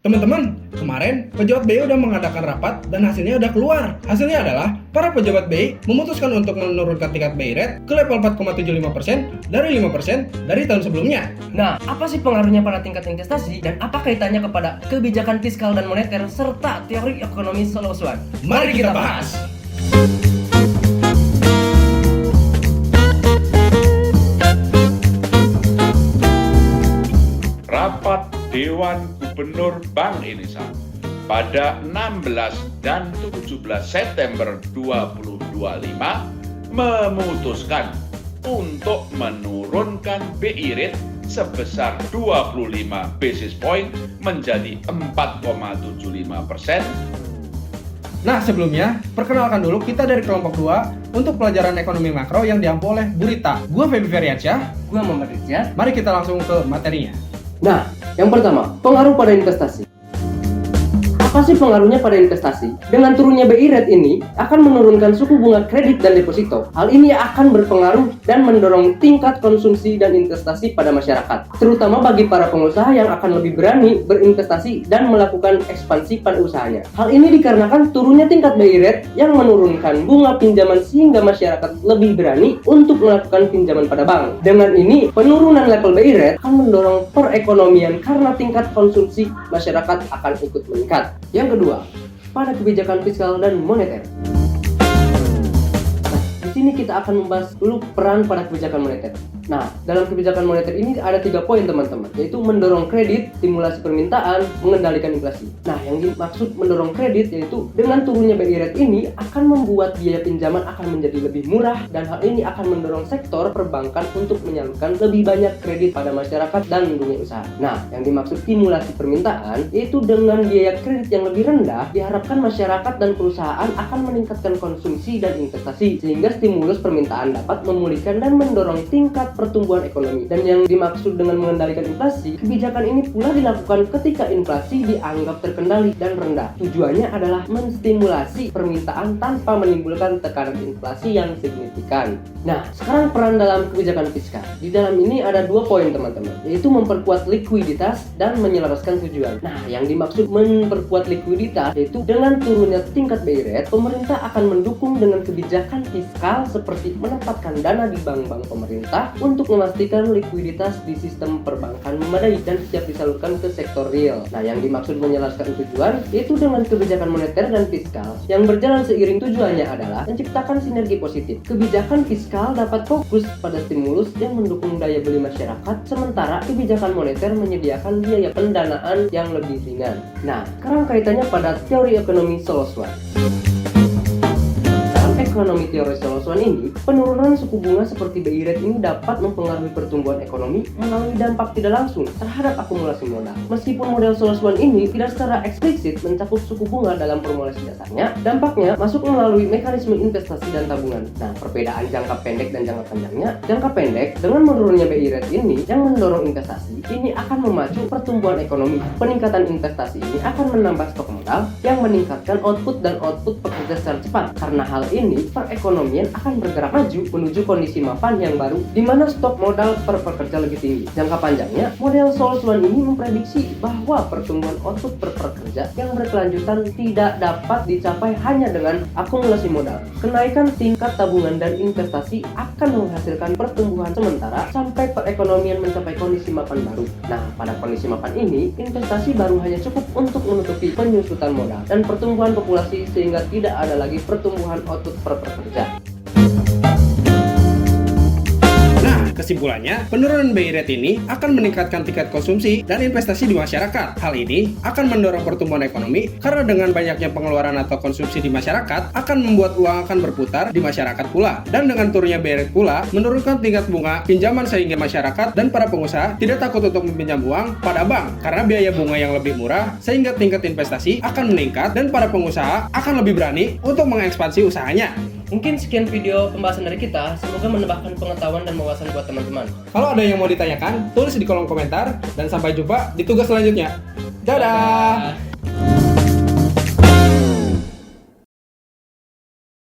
Teman-teman, kemarin pejabat BI udah mengadakan rapat dan hasilnya udah keluar. Hasilnya adalah para pejabat BI memutuskan untuk menurunkan tingkat BI rate ke level 4,75% dari 5% dari tahun sebelumnya. Nah, apa sih pengaruhnya pada tingkat investasi dan apa kaitannya kepada kebijakan fiskal dan moneter serta teori ekonomi Soloswan? Mari kita bahas. Rapat Dewan Gubernur Bank Indonesia pada 16 dan 17 September 2025 memutuskan untuk menurunkan BI rate sebesar 25 basis point menjadi 4,75%. Nah, sebelumnya, perkenalkan dulu kita dari kelompok 2 untuk pelajaran ekonomi makro yang diampu oleh Bu Rita. Gua Feby Feriansyah. Gua Muhammad Rizya. Mari kita langsung ke materinya. Nah, yang pertama, pengaruh pada investasi. Apa sih pengaruhnya pada investasi? Dengan turunnya BI rate ini akan menurunkan suku bunga kredit dan deposito. Hal ini akan berpengaruh dan mendorong tingkat konsumsi dan investasi pada masyarakat, terutama bagi para pengusaha yang akan lebih berani berinvestasi dan melakukan ekspansi pada usahanya. Hal ini dikarenakan turunnya tingkat BI rate yang menurunkan bunga pinjaman sehingga masyarakat lebih berani untuk melakukan pinjaman pada bank. Dengan ini, penurunan level BI rate akan mendorong perekonomian karena tingkat konsumsi masyarakat akan ikut meningkat. Yang kedua, pada kebijakan fiskal dan moneter. Nah, di sini kita akan membahas dulu peran pada kebijakan moneter. Nah, dalam kebijakan moneter ini ada 3 poin teman-teman, yaitu mendorong kredit, stimulasi permintaan, mengendalikan inflasi. Nah, yang dimaksud mendorong kredit yaitu dengan turunnya BI rate ini akan membuat biaya pinjaman akan menjadi lebih murah dan hal ini akan mendorong sektor perbankan untuk menyalurkan lebih banyak kredit pada masyarakat dan dunia usaha. Nah, yang dimaksud stimulasi permintaan yaitu dengan biaya kredit yang lebih rendah diharapkan masyarakat dan perusahaan akan meningkatkan konsumsi dan investasi sehingga stimulus permintaan dapat memulihkan dan mendorong tingkat pertumbuhan ekonomi. Dan yang dimaksud dengan mengendalikan inflasi, kebijakan ini pula dilakukan ketika inflasi dianggap terkendali dan rendah. Tujuannya adalah menstimulasi permintaan tanpa menimbulkan tekanan inflasi yang signifikan. Nah, sekarang peran dalam kebijakan fiskal. Di dalam ini ada 2 poin teman-teman, yaitu memperkuat likuiditas dan menyelaraskan tujuan. Nah, yang dimaksud memperkuat likuiditas yaitu dengan turunnya tingkat BI rate, pemerintah akan mendukung dengan kebijakan fiskal seperti menempatkan dana di bank-bank pemerintah untuk memastikan likuiditas di sistem perbankan memadai dan siap disalurkan ke sektor real. Nah, yang dimaksud menyelaraskan tujuan yaitu dengan kebijakan moneter dan fiskal yang berjalan seiring tujuannya adalah menciptakan sinergi positif. Kebijakan fiskal dapat fokus pada stimulus yang mendukung daya beli masyarakat, sementara kebijakan moneter menyediakan biaya pendanaan yang lebih ringan. Nah, sekarang kaitannya pada teori ekonomi Soloswan. Ekonomi teori Soloswan ini, penurunan suku bunga seperti BI rate ini dapat mempengaruhi pertumbuhan ekonomi melalui dampak tidak langsung terhadap akumulasi modal. Meskipun model Soloswan ini tidak secara eksplisit mencakup suku bunga dalam formulasi dasarnya, dampaknya masuk melalui mekanisme investasi dan tabungan. Nah, perbedaan jangka pendek dan jangka panjangnya, jangka pendek dengan menurunnya BI rate ini yang mendorong investasi, ini akan memacu pertumbuhan ekonomi. Peningkatan investasi ini akan menambah stok modal yang meningkatkan output dan output pekerja secara cepat. Karena hal ini, perekonomian akan bergerak maju menuju kondisi mapan yang baru di mana stok modal per pekerja lebih tinggi. Jangka panjangnya, model Soloswan ini memprediksi bahwa pertumbuhan output per pekerja yang berkelanjutan tidak dapat dicapai hanya dengan akumulasi modal. Kenaikan tingkat tabungan dan investasi akan menghasilkan pertumbuhan sementara sampai perekonomian mencapai kondisi mapan baru. Nah, pada kondisi mapan ini, investasi baru hanya cukup untuk menutupi penyusutan modal dan pertumbuhan populasi sehingga tidak ada lagi pertumbuhan output per pekerja. Kesimpulannya, penurunan BI rate ini akan meningkatkan tingkat konsumsi dan investasi di masyarakat. Hal ini akan mendorong pertumbuhan ekonomi karena dengan banyaknya pengeluaran atau konsumsi di masyarakat akan membuat uang akan berputar di masyarakat pula. Dan dengan turunnya BI rate pula menurunkan tingkat bunga pinjaman sehingga masyarakat dan para pengusaha tidak takut untuk meminjam uang pada bank karena biaya bunga yang lebih murah sehingga tingkat investasi akan meningkat dan para pengusaha akan lebih berani untuk mengekspansi usahanya. Mungkin sekian video pembahasan dari kita, semoga menambahkan pengetahuan dan wawasan buat teman-teman. Kalau ada yang mau ditanyakan, tulis di kolom komentar dan sampai jumpa di tugas selanjutnya. Dadah!